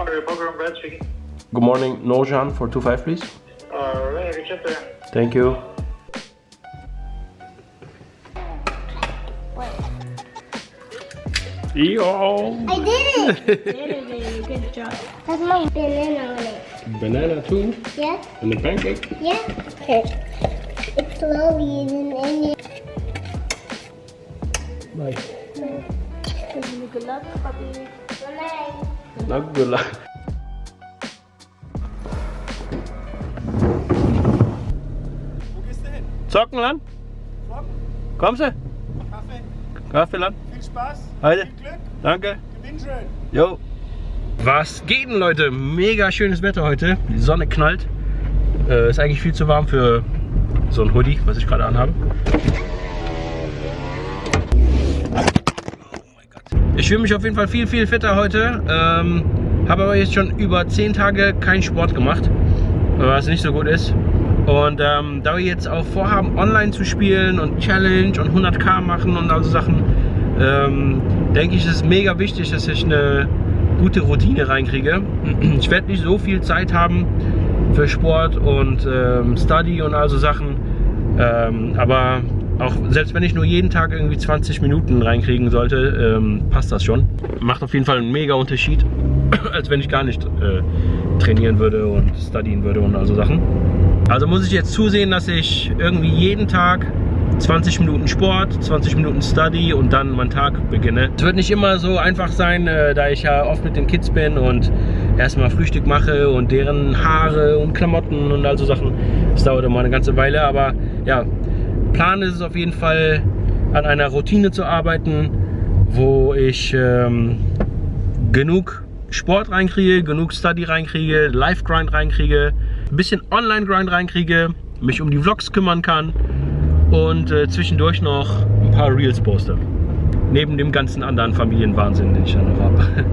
Boundary Poker, Brad speaking. Good morning, Nojan for 2-5 please. Alright, I can check there. Thank you. Yo! I did it! Good job. That's my banana on it. Banana too? Yeah? And the pancake? Yeah? Okay. It's slowly in it. Bye. Good luck, puppy. Not good luck. Wo gehst du hin? Zocken, Lan? Zocken? Kommst du? Kaffee? Kaffee, Lan? Viel Spaß? Heide. Viel Glück? Danke. Gewinn schön! Jo. Was geht denn, Leute? Mega schönes Wetter heute. Die Sonne knallt. Ist eigentlich viel zu warm für so ein Hoodie, was ich gerade anhabe. Ich fühle mich auf jeden Fall viel fitter heute. Habe aber jetzt schon über 10 Tage keinen Sport gemacht, was nicht so gut ist. Und da wir jetzt auch vorhaben, online zu spielen und Challenge und 100.000 machen und all so Sachen, denke ich, ist es mega wichtig, dass ich eine gute Routine reinkriege. Ich werde nicht so viel Zeit haben für Sport und Study und all so Sachen, aber auch selbst wenn ich nur jeden Tag irgendwie 20 Minuten reinkriegen sollte, passt das schon. Macht auf jeden Fall einen mega Unterschied, als wenn ich gar nicht trainieren würde und studien würde und all so Sachen. Also muss ich jetzt zusehen, dass ich irgendwie jeden Tag 20 Minuten Sport, 20 Minuten Study und dann meinen Tag beginne. Es wird nicht immer so einfach sein, da ich ja oft mit den Kids bin und erstmal Frühstück mache und deren Haare und Klamotten und all so Sachen. Das dauert immer eine ganze Weile, aber ja, Plan ist es auf jeden Fall, an einer Routine zu arbeiten, wo ich genug Sport reinkriege, genug Study reinkriege, Live-Grind reinkriege, ein bisschen Online-Grind reinkriege, mich um die Vlogs kümmern kann und zwischendurch noch ein paar Reels poste. Neben dem ganzen anderen Familienwahnsinn, den ich dann noch habe.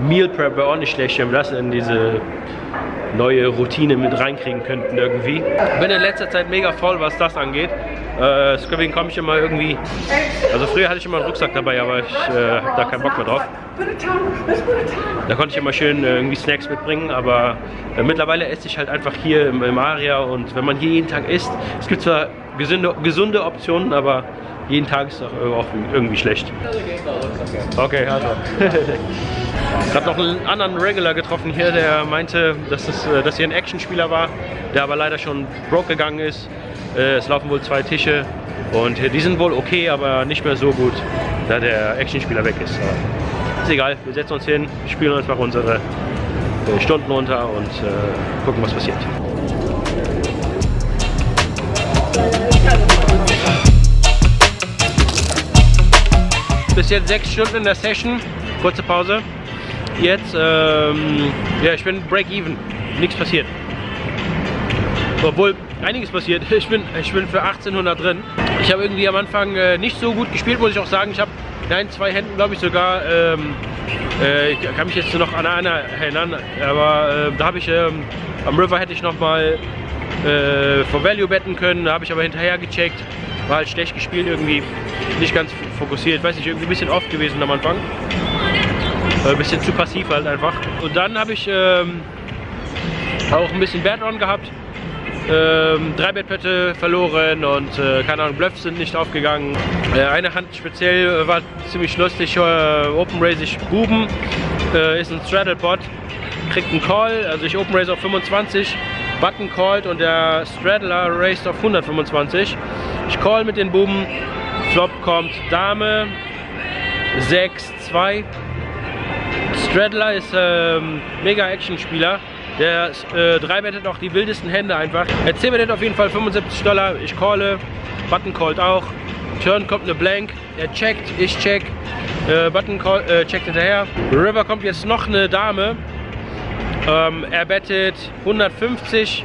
Meal Prep wäre auch nicht schlecht, wenn wir das in diese neue Routine mit reinkriegen könnten irgendwie. Ich bin in letzter Zeit mega faul, was das angeht. Deswegen komme ich immer irgendwie, also früher hatte ich immer einen Rucksack dabei, aber ich habe da keinen Bock mehr drauf. Da konnte ich immer schön irgendwie Snacks mitbringen, aber mittlerweile esse ich halt einfach hier im Aria und wenn man hier jeden Tag isst, es gibt zwar gesunde Optionen, aber jeden Tag ist auch irgendwie schlecht. Okay, also. Ich habe noch einen anderen Regular getroffen hier, der meinte, dass hier ein Actionspieler war, der aber leider schon broke gegangen ist. Es laufen wohl 2 Tische und die sind wohl okay, aber nicht mehr so gut, da der Actionspieler weg ist. Aber ist egal, wir setzen uns hin, spielen einfach unsere Stunden runter und gucken, was passiert. Bis jetzt 6 Stunden in der Session, kurze Pause. Jetzt, ja, ich bin Break-Even, nichts passiert. Obwohl einiges passiert, ich bin für 1800 drin. Ich habe irgendwie am Anfang nicht so gut gespielt, muss ich auch sagen. Ich habe in 2 Händen, glaube ich, sogar, ich kann mich jetzt nur noch an einer erinnern, aber da habe ich, am River hätte ich nochmal for Value betten können, da habe ich aber hinterher gecheckt. War halt schlecht gespielt irgendwie, nicht ganz fokussiert, weiß nicht, irgendwie ein bisschen off gewesen am Anfang. Ein bisschen zu passiv halt einfach. Und dann habe ich auch ein bisschen Bad Run gehabt. 3 Bettpötte verloren und keine Ahnung, Bluffs sind nicht aufgegangen. Eine Hand speziell war ziemlich lustig, Open Raise ich Buben, ist ein Straddle Pot, kriegt einen Call, also ich Open Raise auf 25, Button called und der Straddler raised auf 125. Ich call mit den Buben, Flop kommt Dame, 6-2. Straddler ist mega Action-Spieler. Der 3-bettet auch die wildesten Hände einfach. Er 10-bettet auf jeden Fall $75. Ich calle, Button callt auch. Turn kommt eine Blank. Er checkt, ich check. Button call, checkt hinterher. River kommt jetzt noch eine Dame. Er bettet 150.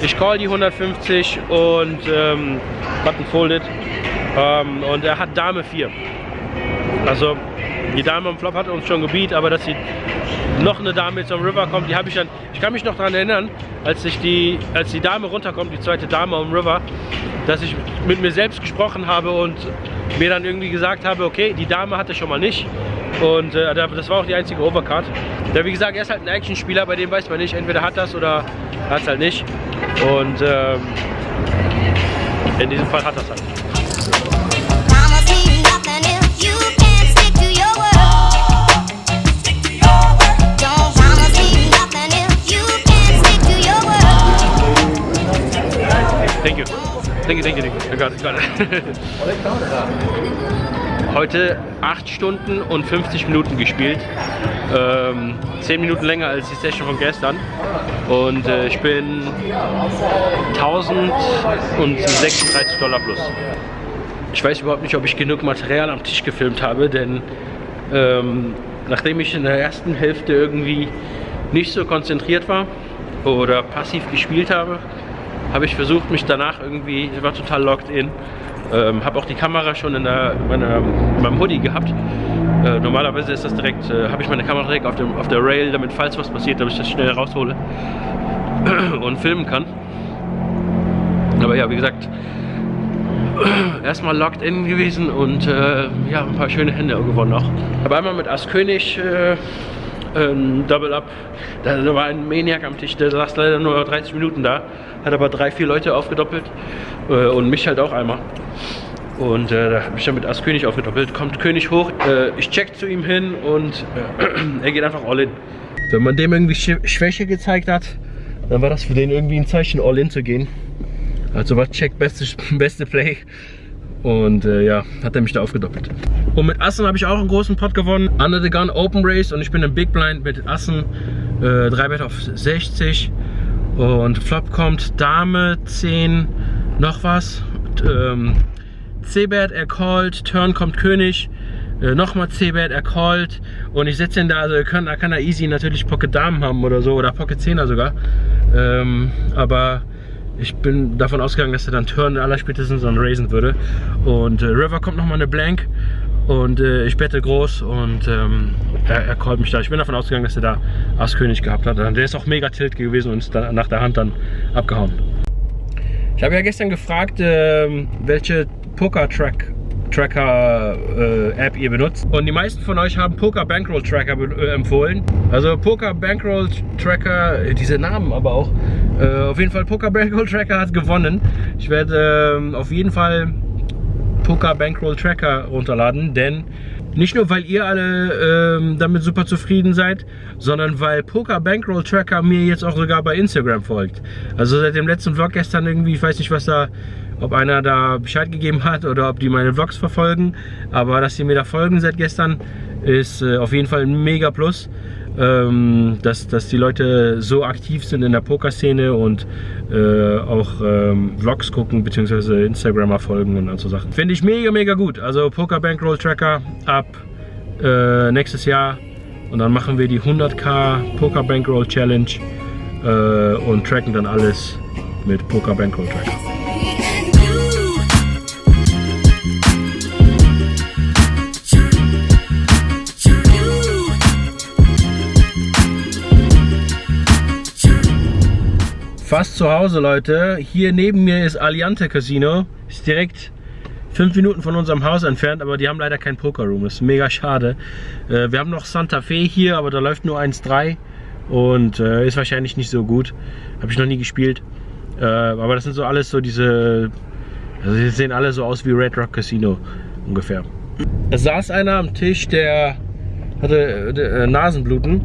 Ich call die 150 und Button folded. Und er hat Dame 4. Also Die Dame am Flop hatte uns schon gebiet, aber dass sie noch eine Dame jetzt am River kommt, die habe ich dann, ich kann mich noch daran erinnern, als die Dame runterkommt, die zweite Dame am River, dass ich mit mir selbst gesprochen habe und mir dann irgendwie gesagt habe, okay, die Dame hatte schon mal nicht. Und das war auch die einzige Overcard. Ja, wie gesagt, er ist halt ein Actionspieler, bei dem weiß man nicht, entweder hat das oder hat es halt nicht. Und in diesem Fall hat das halt. Thank you. I got it. Heute 8 Stunden und 50 Minuten gespielt. 10 Minuten länger als die Session von gestern. Und ich bin $1036 plus. Ich weiß überhaupt nicht, ob ich genug Material am Tisch gefilmt habe, denn nachdem ich in der ersten Hälfte irgendwie nicht so konzentriert war oder passiv gespielt habe, habe ich versucht, mich danach irgendwie, ich war total locked in, habe auch die Kamera schon in meinem Hoodie gehabt. Normalerweise ist das direkt, habe ich meine Kamera direkt auf der Rail, damit falls was passiert, damit ich das schnell raushole und filmen kann. Aber ja, wie gesagt, erstmal locked in gewesen und ja, ein paar schöne Hände gewonnen auch. Aber einmal mit Ass König Double Up, da war ein Maniac am Tisch, der saß leider nur 30 Minuten da, hat aber 3-4 Leute aufgedoppelt und mich halt auch einmal. Und da habe ich dann mit Ass König aufgedoppelt, kommt König hoch, ich check zu ihm hin und er geht einfach all in. Wenn man dem irgendwie Schwäche gezeigt hat, dann war das für den irgendwie ein Zeichen, all in zu gehen. Also war check, beste Play. Und ja, hat er mich da aufgedoppelt. Und mit Assen habe ich auch einen großen Pot gewonnen. Under the Gun Open Race und ich bin im Big Blind mit Assen. 3-Bet auf 60. Und Flop kommt Dame, 10, noch was. C-Bet, er callt, Turn kommt König. Nochmal C-Bet, er callt. Und ich setze ihn da, also da kann er easy natürlich Pocket Damen haben oder so. Oder Pocket 10er sogar. Aber ich bin davon ausgegangen, dass er dann Turn allerspätestens dann raisen würde. Und River kommt nochmal eine Blank. Und ich bette groß und er callt mich da. Ich bin davon ausgegangen, dass er da Ass König gehabt hat. Der ist auch mega tilt gewesen und ist dann nach der Hand dann abgehauen. Ich habe ja gestern gefragt, welche Poker-Tracker-App ihr benutzt. Und die meisten von euch haben Poker Bankroll Tracker empfohlen. Also Poker Bankroll Tracker, diese Namen aber auch. Auf jeden Fall Poker Bankroll Tracker hat gewonnen. Ich werde auf jeden Fall Poker Bankroll Tracker runterladen, denn nicht nur weil ihr alle damit super zufrieden seid, sondern weil Poker Bankroll Tracker mir jetzt auch sogar bei Instagram folgt. Also seit dem letzten Vlog gestern irgendwie, ich weiß nicht, was da, ob einer da Bescheid gegeben hat oder ob die meine Vlogs verfolgen, aber dass sie mir da folgen seit gestern ist auf jeden Fall ein mega Plus. Dass die Leute so aktiv sind in der Pokerszene und auch Vlogs gucken bzw. Instagrammer folgen und so Sachen. Finde ich mega gut. Also Poker Bankroll Tracker ab nächstes Jahr und dann machen wir die 100k Poker Bankroll Challenge und tracken dann alles mit Poker Bankroll Tracker. Fast zu Hause, Leute. Hier neben mir ist Aliante Casino. Ist direkt 5 Minuten von unserem Haus entfernt, aber die haben leider kein Pokerroom. Das ist mega schade. Wir haben noch Santa Fe hier, aber da läuft nur 1-3 und ist wahrscheinlich nicht so gut. Habe ich noch nie gespielt. Aber das sind so alles so diese... Also die sehen alle so aus wie Red Rock Casino ungefähr. Es saß einer am Tisch, der hatte Nasenbluten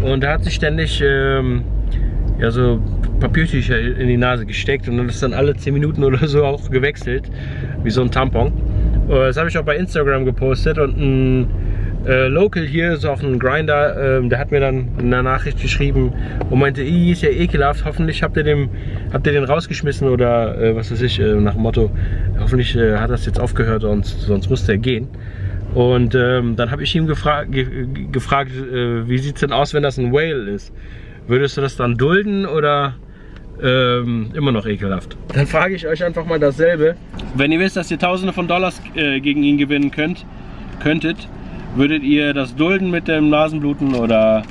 und der hat sich ständig ja, so Papiertücher in die Nase gesteckt und dann ist dann alle 10 Minuten oder so auch gewechselt, wie so ein Tampon. Das habe ich auch bei Instagram gepostet und ein Local hier, so auf einem Grinder, der hat mir dann in der Nachricht geschrieben und meinte, ist ja ekelhaft, hoffentlich habt ihr den rausgeschmissen oder was weiß ich, nach dem Motto, hoffentlich hat das jetzt aufgehört und sonst muss der gehen. Und dann habe ich ihm gefragt, wie sieht es denn aus, wenn das ein Whale ist? Würdest du das dann dulden oder immer noch ekelhaft? Dann frage ich euch einfach mal dasselbe. Wenn ihr wisst, dass ihr Tausende von Dollars gegen ihn gewinnen könntet, Würdet ihr das dulden mit dem Nasenbluten oder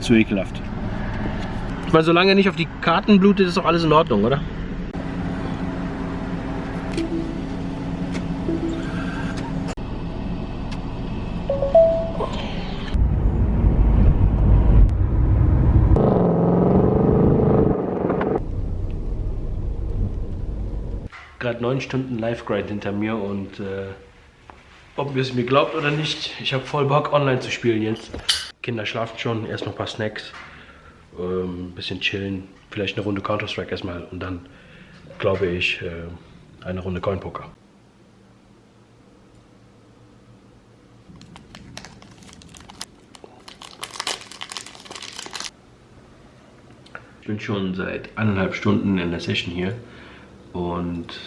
zu ekelhaft? Ich meine, solange nicht auf die Karten blutet, ist doch alles in Ordnung, oder? Gerade 9 Stunden Live-Grind hinter mir und ob ihr es mir glaubt oder nicht, ich habe voll Bock online zu spielen jetzt. Kinder schlafen schon, erst noch ein paar Snacks, ein bisschen chillen, vielleicht eine Runde Counter-Strike erstmal und dann, glaube ich, eine Runde Coin-Poker. Ich bin schon seit 1,5 Stunden in der Session hier und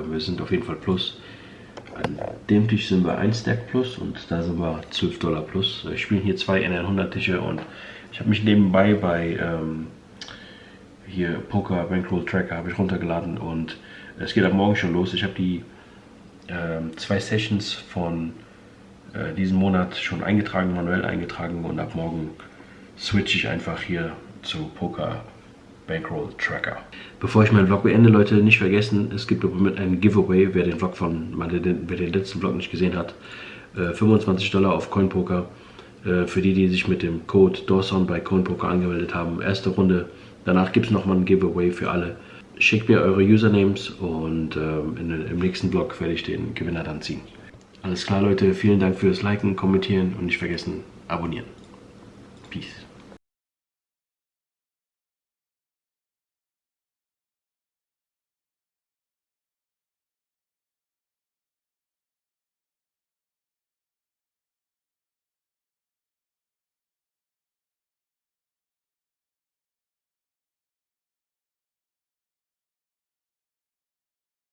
wir sind auf jeden Fall plus. An dem Tisch sind wir 1 Stack plus und da sind wir $12 plus. Ich spiele hier 2 NL100 Tische und ich habe mich nebenbei bei hier Poker Bankroll Tracker habe ich runtergeladen und es geht ab morgen schon los. Ich habe die 2 Sessions von diesem Monat schon eingetragen, manuell eingetragen und ab morgen switche ich einfach hier zu Poker Bankroll Tracker. Bevor ich meinen Vlog beende, Leute, nicht vergessen, es gibt mit einem Giveaway, wer den letzten Vlog nicht gesehen hat, $25 auf CoinPoker. Für die, die sich mit dem Code Dawson bei CoinPoker angemeldet haben. Erste Runde. Danach gibt es nochmal ein Giveaway für alle. Schickt mir eure Usernames und im nächsten Vlog werde ich den Gewinner dann ziehen. Alles klar, Leute. Vielen Dank fürs Liken, Kommentieren und nicht vergessen, abonnieren. Peace.